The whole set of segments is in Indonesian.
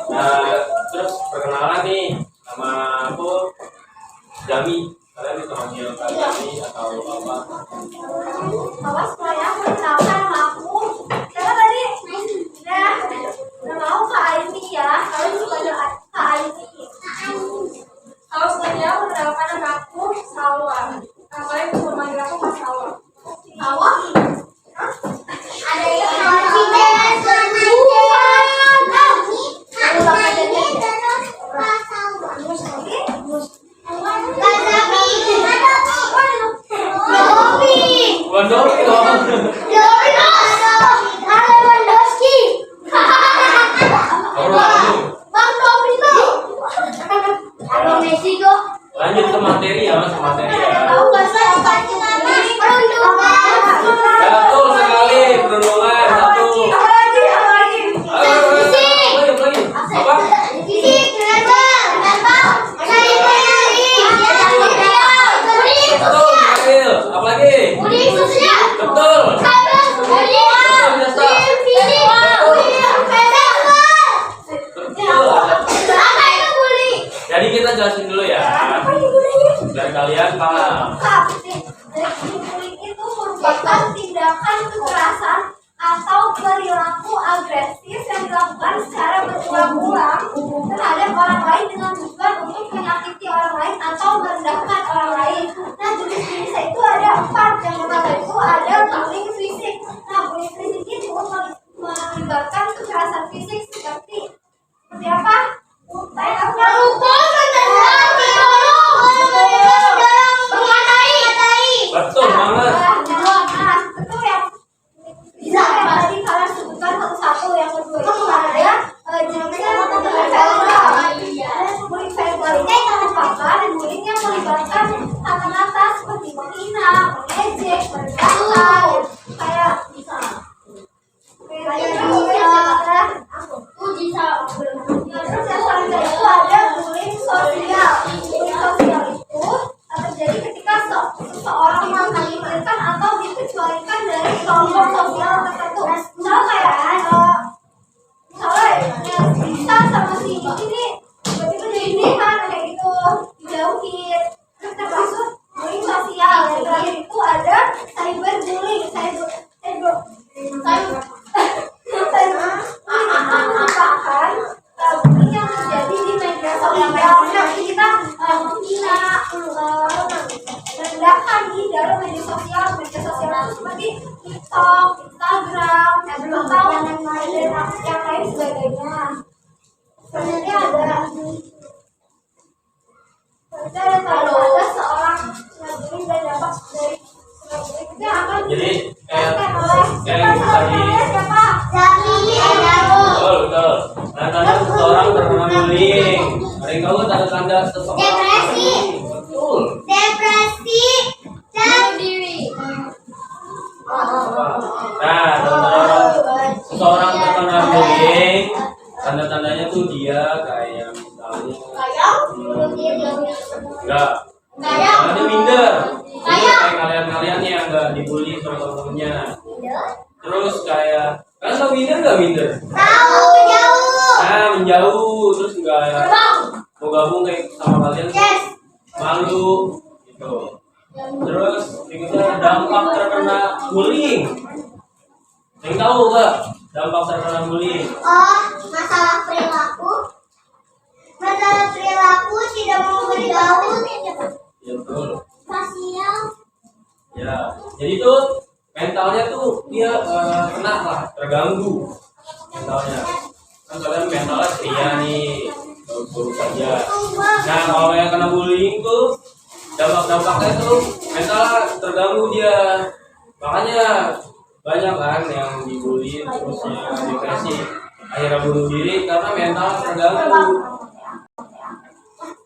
Nah, terus perkenalan nih sama aku Jami. Kalian bisa manggil Kak Jami atau apa? Awas saya perkenalkan nama aku. Karena tadi nama aku Kak Aini ya. Kalian juga ada Kak Aini. Halo semuanya, perkenalkan nama aku Salwa. Kalian bisa manggil aku Kak Salwa. Salwa? Ada yang Lewandowski dong. Lanjut ke materi ya, mas, materi ya. Betul sekali, perundungan satu. Lagi. Apa? Betul, Adil. Apa lagi? Betul. Jadi kita jelasin dulu ya, biar kalian paham. Bullying itu merupakan tindakan kekerasan atau perilaku agresif yang dilakukan secara berulang-ulang terhadap orang lain dengan tujuan untuk menyakiti orang lain atau merendahkan orang lain. Nah, jenis-jenisnya itu ada 4. Yang pertama itu ada bullying fisik. Nah, bullying fisik itu melibatkan kekerasan fisik seperti apa? Betul banget. Betul ya. Bisa tadi kalian sebutkan satu-satu. Yang kedua itu ada jenisnya bullying verbal. Ini merupakan bullying yang melibatkan kata-kata seperti menghina, mengejek, merendahkan, kayak terus yang selanjutnya itu ada bullying sosial. Bullying sosial itu terjadi ketika seseorang mengalihkan atau dikecualikan dari kelompok sosial tertentu. Misalnya kayak misalnya bisa sama si ini tiba-tiba jadi kan kayak gitu, dijauhin. Terus termasuk bullying sosial. Yang terakhir itu ada cyberbullying. Merupakan bullying yang terjadi di media sosial. Kita menghina, merendahkan di dalam media sosial itu seperti TikTok, Instagram, atau yang lain sebagainya. Sebenarnya ada seorang bullying dan dampak dari bullying itu akan Jadi kayak tadi. Betul. Tanda-tanda seseorang terkena bullying. Ada yang tahu tanda-tanda seseorang? Depresi. Betul. Bunuh diri. Nah, seseorang terkena bullying, tanda-tandanya tuh dia kayak misalnya enggak. Misalnya minder. Kayak kalian-kalian yang enggak dibully sama temen-temennya. Terus kayak kalian tau minder nggak minder? Tahu, jauh. Nah, menjauh, terus enggak mau gabung kayak sama kalian, malu gitu. Terus berikutnya dampak terkena bullying. Yang tahu nggak dampak terkena bullying? Oh, masalah perilaku tidak mau bergaul. Ya, betul. Sosial. Ya, jadi tuh mentalnya tuh dia kena lah, terganggu mentalnya. Kan kalian mentalnya ceria nih, bagus saja. Nah, kalau yang kena bullying tuh dampak-dampaknya tuh mentalnya terganggu dia. Makanya banyak kan yang dibully terus yang depresi, akhirnya bunuh diri karena mental terganggu.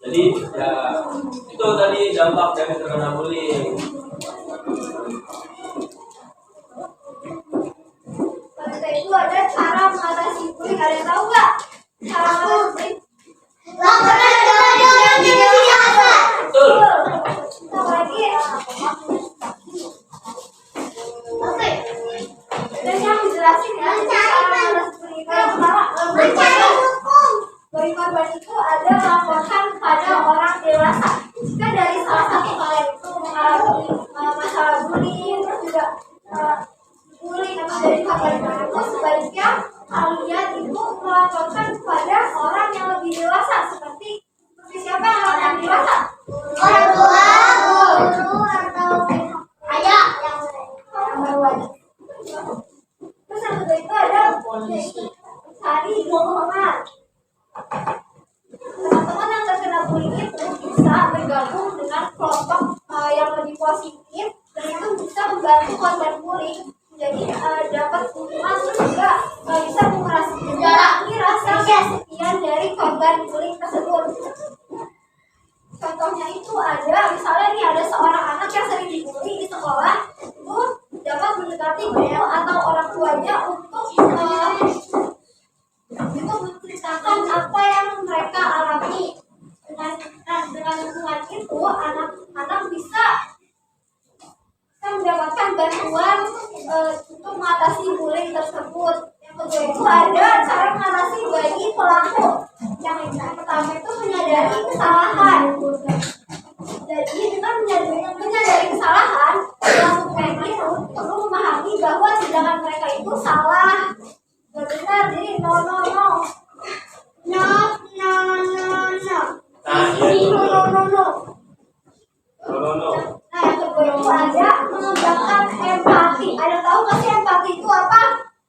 Jadi ya itu tadi dampak dari terkena bullying. Pada itu ada cara mengatasi bullying. Ada yang tahu nggak cara mengatasi bullying? Betul. Apalagi oke. Dan yang dijelasin ya cara mengatasi bullying itu yang pertama korban itu ada melaporkan pada orang dewasa. Jika dari salah satu kalian itu mengalami masalah bullying, terus juga bullying atau dari korban itu, sebaiknya kalian itu melaporkan kepada orang yang lebih dewasa. Seperti siapa yang orang dewasa? Orang tua, guru, atau ayah Yang baru aja. Terus yang kedua itu ada cari dukungan. Teman-teman yang terkena bullying itu bisa bergabung dengan kelompok yang lebih positif dan itu bisa membantu korban bullying. Jadi dapat dukungan, terus juga bisa mengurangi rasa kesepian dari korban bullying tersebut. Contohnya itu ada, misalnya nih ada seorang anak yang sering dibully di sekolah, itu dapat mendekati guru atau orang tuanya untuk menceritakan apa yang mereka alami. Dengan lingkungan itu, anak-anak bisa mendapatkan bantuan untuk mengatasi bullying tersebut. Yang kedua itu ada cara mengatasi bagi pelaku. Yang pertama itu menyadari kesalahan. Jadi dengan menyadari kesalahan, pelaku PMI perlu memahami bahwa tindakan mereka itu salah, nggak benar. Jadi no. No. Nah, yang kedua itu ada mengembangkan empati. Ada tahu nggak sih empati itu apa?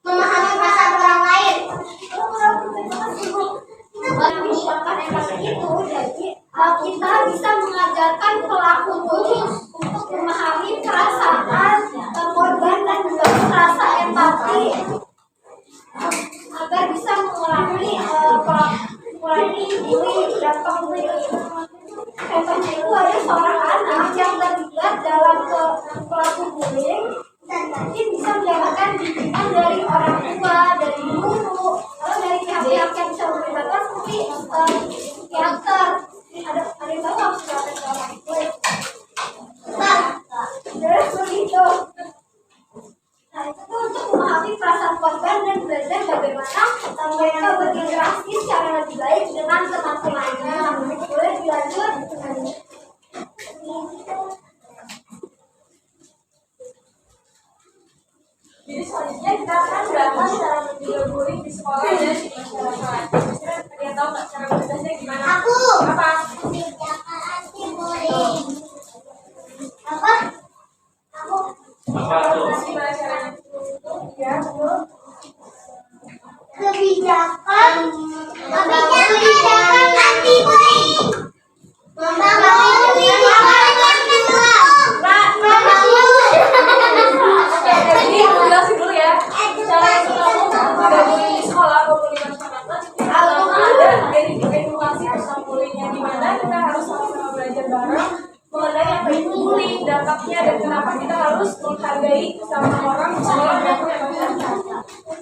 memahami perasaan orang lain. Mengembangkan empati itu jadi kita bisa mengajarkan pelaku bullying untuk memahami perasaan korban dan juga rasa empati agar bisa mengurangi bullying dampak bullying. Contohnya itu ada seorang anak yang terlibat dalam pelaku bullying dan nanti bisa mendapatkan bimbingan dari orang tua, dari guru, atau dari pihak-pihak yang bisa memberitakan seperti psikiater. Ada yang tahu apa psikiater itu? Terus begitu. Nah itu tuh untuk memahami perasaan korban dan belajar bagaimana mereka berinteraksi secara lebih baik dengan teman-temannya. Boleh dilanjut? Jadi selanjutnya kita akan bahas cara mencegah bullying di sekolah dan di masyarakat. Kira-kira tahu nggak cara mencegahnya gimana? Aku. Apa? Tindakan anti bullying. Apa? Aku. Apa tuh? Gimana caranya? Ya, betul. Kebijakan anti bullying. Membangun lingkungan yang kedua. Jadi aku jelasin dulu ya. Cara yang kamu mencegah bullying di sekolah maupun di masyarakat. Pertama ada edukasi tentang bullying yang dimana kita harus sama-sama belajar bareng mengenai apa itu bullying, dampaknya dan kenapa kita harus menghargai sama orang di sekolah maupun di masyarakat.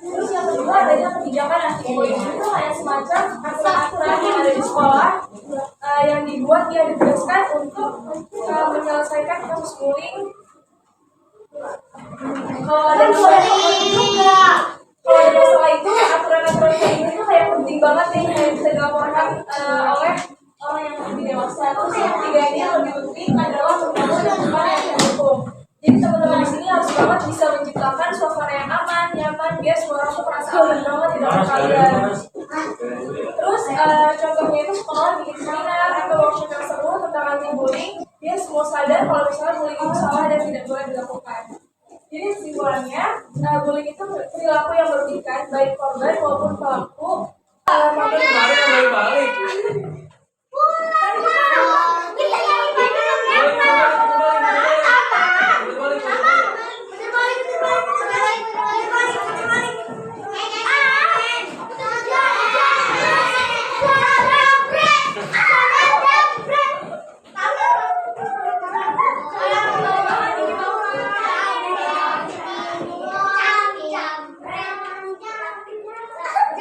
Terus yang kedua adanya kebijakan anti bullying itu kayak semacam aturan-aturan yang ada di sekolah yang dibuat dia ditugaskan untuk menyelesaikan kasus bullying. Kalau ada masalah itu, aturan-aturan kayak ini tuh kayak penting banget nih yang bisa dilaporkan oleh orang yang lebih dewasa. Terus yang ketiga ini yang lebih penting adalah membangun lingkungan yang mendukung. Jadi teman-teman di sini harus banget bisa menciptakan suasana yang aman, nyaman, biar semua orang tuh merasa aman banget di dalam kalian. Terus contohnya itu sekolah bikin seminar atau workshop yang seru tentang anti bullying, biar semua sadar kalau misalnya bullying itu salah dan tidak boleh dilakukan. Jadi kesimpulannya, bullying itu perilaku yang merugikan baik korban maupun pelaku. Balik.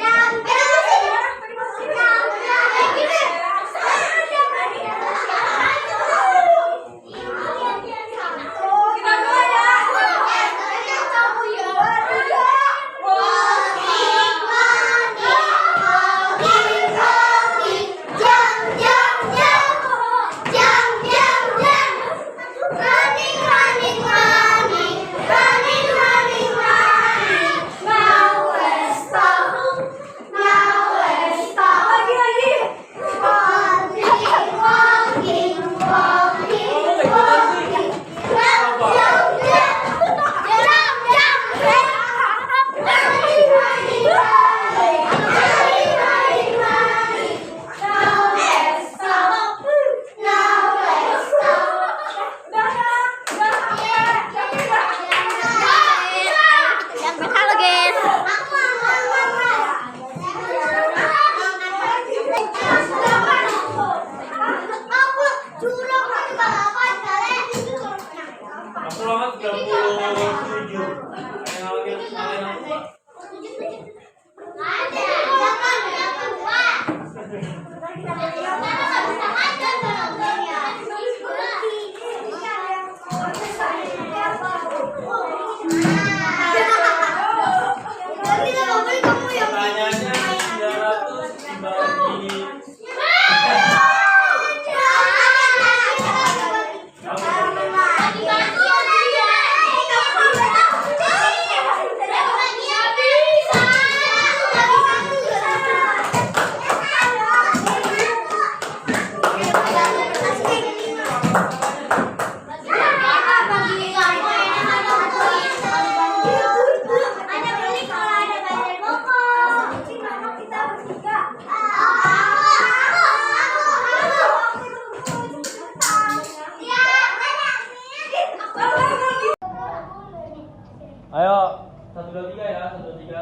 Jam. bagi. Ayo, 1, 2, 3 ya, 1, 2, 3.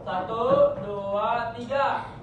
Satu, dua, tiga.